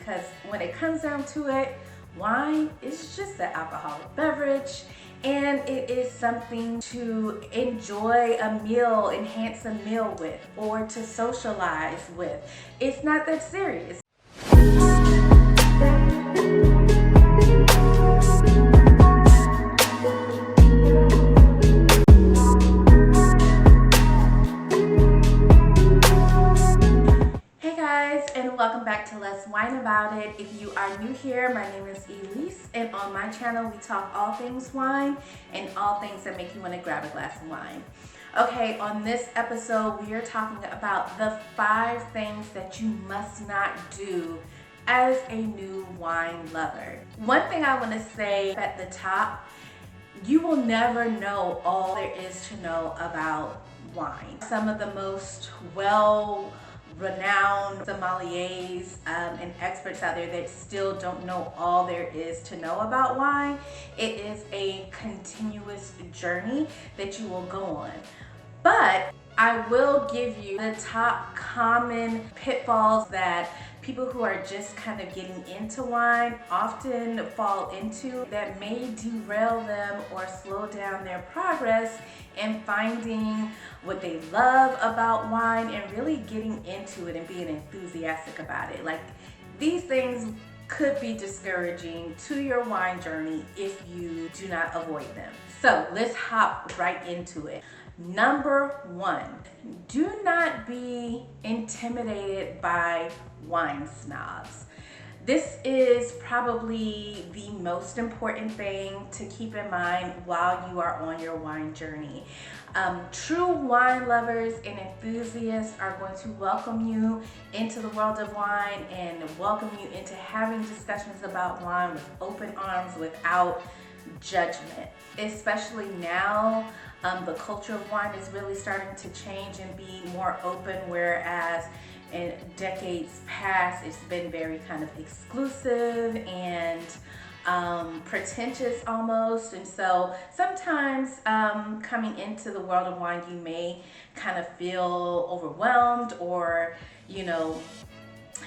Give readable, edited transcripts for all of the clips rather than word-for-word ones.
because when it comes down to it, wine is just an alcoholic beverage, and it is something to enjoy a meal, enhance a meal with, or to socialize with. It's not that serious. Welcome back to Let's Wine About It. If you are new here, my name is Elise, and on my channel we talk all things wine and all things that make you want to grab a glass of wine. Okay, on this episode we are talking about the 5 things that you must not do as a new wine lover. One thing I want to say at the top, you will never know all there is to know about wine. Some of the most renowned sommeliers and experts out there that still don't know all there is to know about wine. It is a continuous journey that you will go on. But I will give you the top common pitfalls that people who are just kind of getting into wine often fall into that may derail them or slow down their progress in finding what they love about wine and really getting into it and being enthusiastic about it. Like, these things could be discouraging to your wine journey if you do not avoid them. So let's hop right into it. Number 1, do not be intimidated by wine snobs. This is probably the most important thing to keep in mind while you are on your wine journey. True wine lovers and enthusiasts are going to welcome you into the world of wine and welcome you into having discussions about wine with open arms, without judgment. Especially now, the culture of wine is really starting to change and be more open, whereas in decades past it's been very kind of exclusive and pretentious almost. And so sometimes coming into the world of wine, you may kind of feel overwhelmed or,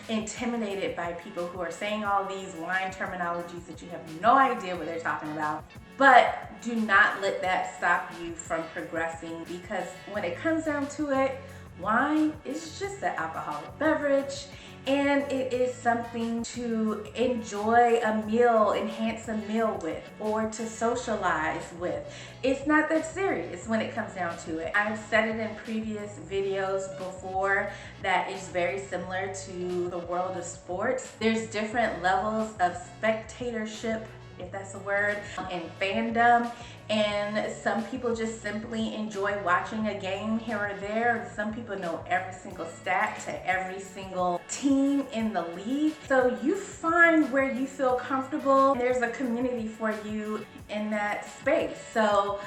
intimidated by people who are saying all these wine terminologies that you have no idea what they're talking about. But do not let that stop you from progressing, because when it comes down to it, wine is just an alcoholic beverage, and it is something to enjoy a meal, enhance a meal with, or to socialize with. It's not that serious when it comes down to it. I've said it in previous videos before that it's very similar to the world of sports. There's different levels of spectatorship, if that's a word, and fandom. And some people just simply enjoy watching a game here or there. Some people know every single stat to every single team in the league. So you find where you feel comfortable. There's a community for you in that space. So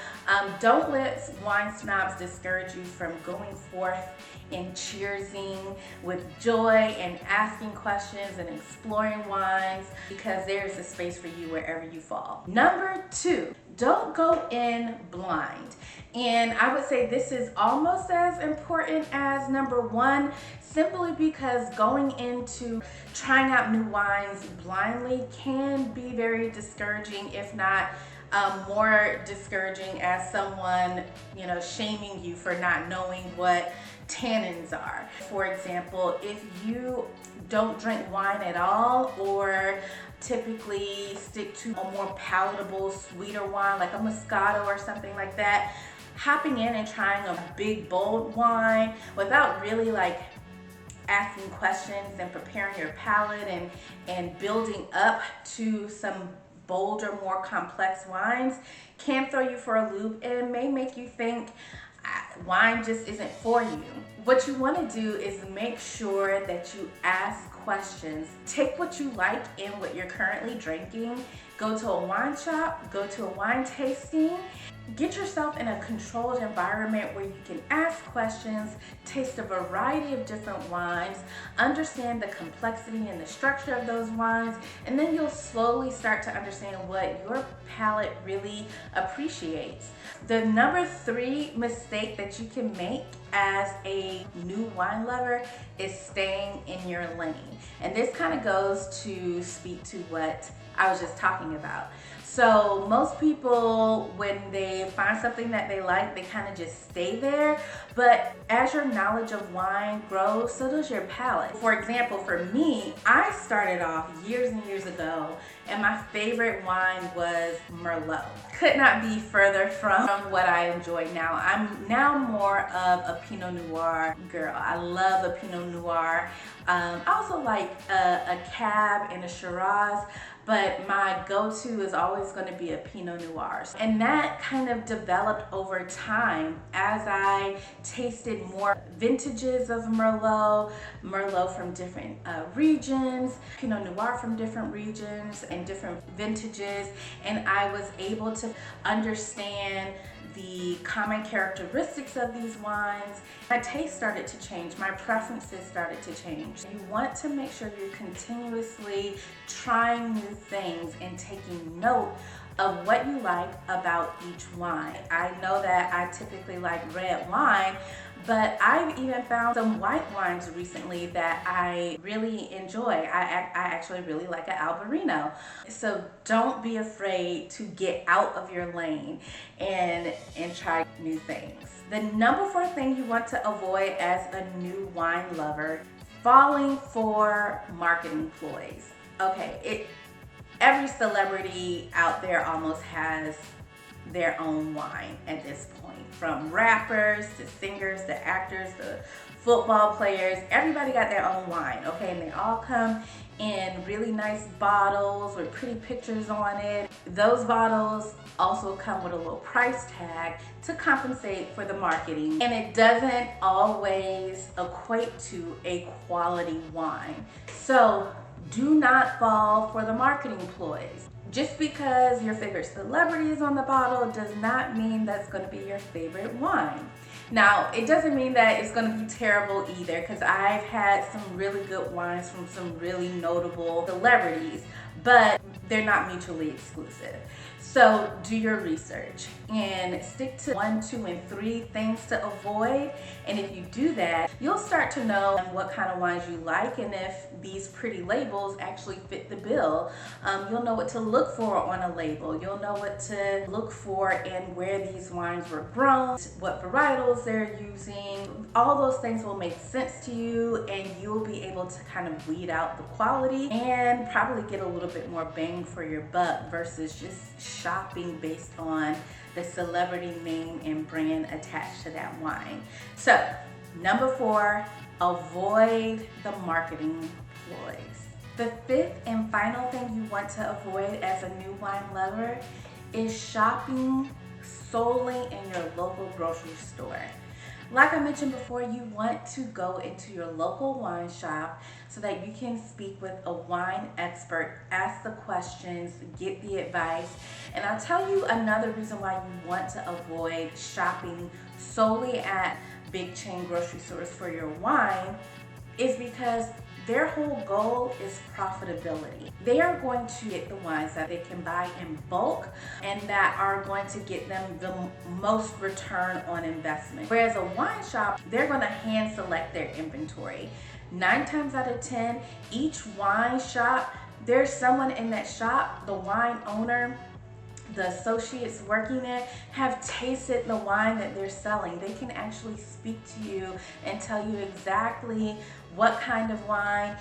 don't let wine snobs discourage you from going forth and cheersing with joy and asking questions and exploring wines, because there's a space for you wherever you fall. Number 2, don't go in blind. And I would say this is almost as important as number 1, simply because going into trying out new wines blindly can be very discouraging, if not more discouraging, as someone, shaming you for not knowing what tannins are. For example, if you don't drink wine at all, or typically stick to a more palatable, sweeter wine like a Moscato or something like that, hopping in and trying a big, bold wine without really asking questions and preparing your palate and building up to some bolder, more complex wines can throw you for a loop and may make you think wine just isn't for you. What you want to do is make sure that you ask questions. Take what you like in what you're currently drinking, go to a wine shop, go to a wine tasting, Get yourself in a controlled environment where you can ask questions, taste a variety of different wines, understand the complexity and the structure of those wines, and then you'll slowly start to understand what your palate really appreciates. The number 3 mistake that you can make as a new wine lover is staying in your lane. And this kind of goes to speak to what I was just talking about. So most people, when they find something that they like, they kind of just stay there. But as your knowledge of wine grows, so does your palate. For example, for me, I started off years and years ago, and my favorite wine was Merlot. Could not be further from what I enjoy now. I'm now more of a Pinot Noir girl. I love a Pinot Noir. I also like a Cab and a Shiraz, but my go-to is always going to be a Pinot Noir. And that kind of developed over time as I tasted more vintages of Merlot, Merlot from different regions, Pinot Noir from different regions and different vintages, and I was able to understand the common characteristics of these wines. My taste started to change, my preferences started to change. You want to make sure you're continuously trying new things and taking note of what you like about each wine. I know that I typically like red wine, but I've even found some white wines recently that I really enjoy. I actually really like an Albarino. So don't be afraid to get out of your lane and try new things. The number 4 thing you want to avoid as a new wine lover, falling for marketing ploys. Okay, every celebrity out there almost has their own wine at this point. From rappers to singers to actors to football players, everybody got their own wine, okay? And they all come in really nice bottles with pretty pictures on it. Those bottles also come with a little price tag to compensate for the marketing. And it doesn't always equate to a quality wine. So do not fall for the marketing ploys. Just because your favorite celebrity is on the bottle does not mean that's going to be your favorite wine. Now, it doesn't mean that it's going to be terrible either, because I've had some really good wines from some really notable celebrities, but they're not mutually exclusive. So do your research and stick to 1, 2, and 3 things to avoid. And if you do that, you'll start to know what kind of wines you like, and if these pretty labels actually fit the bill. You'll know what to look for on a label. You'll know what to look for and where these wines were grown, what varietals they're using. All those things will make sense to you, and you'll be able to kind of weed out the quality and probably get a little bit more bang for your buck versus just shopping based on the celebrity name and brand attached to that wine. So, number 4, avoid the marketing ploys. The 5th and final thing you want to avoid as a new wine lover is shopping solely in your local grocery store. Like I mentioned before, you want to go into your local wine shop so that you can speak with a wine expert, ask the questions, get the advice. And I'll tell you another reason why you want to avoid shopping solely at big chain grocery stores for your wine is because their whole goal is profitability. They are going to get the wines that they can buy in bulk and that are going to get them the most return on investment. Whereas a wine shop, they're going to hand select their inventory. 9 times out of 10, each wine shop, there's someone in that shop, the wine owner, the associates working there, have tasted the wine that they're selling. They can actually speak to you and tell you exactly what kind of wine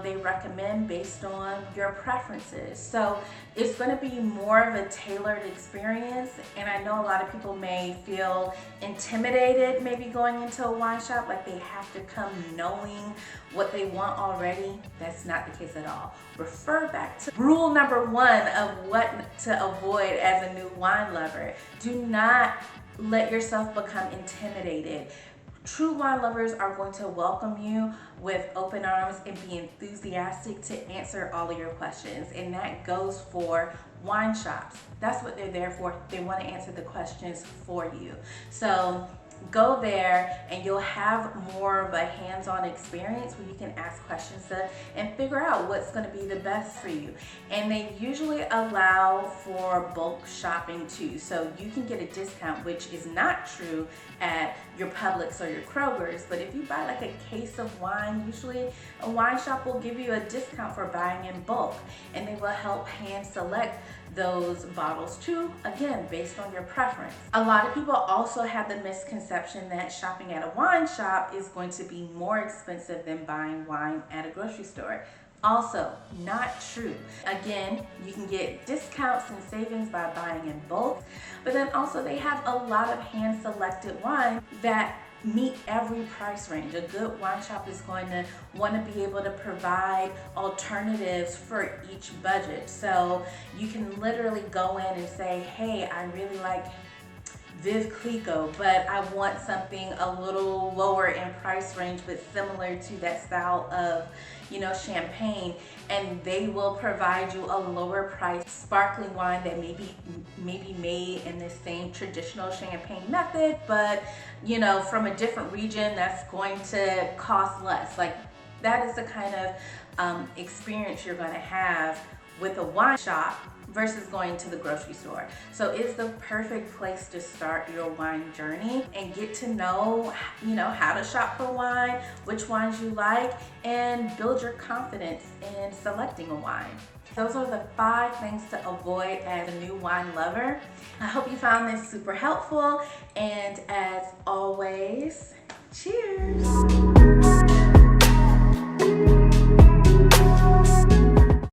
they recommend based on your preferences. So it's going to be more of a tailored experience, and I know a lot of people may feel intimidated maybe going into a wine shop, like they have to come knowing what they want already. That's not the case at all. Refer back to rule number 1 of what to avoid as a new wine lover. Do not let yourself become intimidated. True wine lovers are going to welcome you with open arms and be enthusiastic to answer all of your questions. And that goes for wine shops. That's what they're there for. They want to answer the questions for you. So go there and you'll have more of a hands-on experience where you can ask questions and figure out what's going to be the best for you. And they usually allow for bulk shopping too, so you can get a discount, which is not true at your Publix or your Kroger's. But if you buy like a case of wine, usually a wine shop will give you a discount for buying in bulk, and they will help hand select those bottles too, again, based on your preference. A lot of people also have the misconception that shopping at a wine shop is going to be more expensive than buying wine at a grocery store. Also, not true. Again, you can get discounts and savings by buying in bulk, but then also they have a lot of hand-selected wine that meet every price range. A good wine shop is going to want to be able to provide alternatives for each budget. So you can literally go in and say, hey, I really like Viv Clico, but I want something a little lower in price range but similar to that style of, champagne, and they will provide you a lower price sparkling wine that may be made in the same traditional champagne method, but from a different region that's going to cost less. Like, that is the kind of experience you're going to have with a wine shop versus going to the grocery store. So it's the perfect place to start your wine journey and get to know, how to shop for wine, which wines you like, and build your confidence in selecting a wine. Those are the 5 things to avoid as a new wine lover. I hope you found this super helpful, and as always, cheers.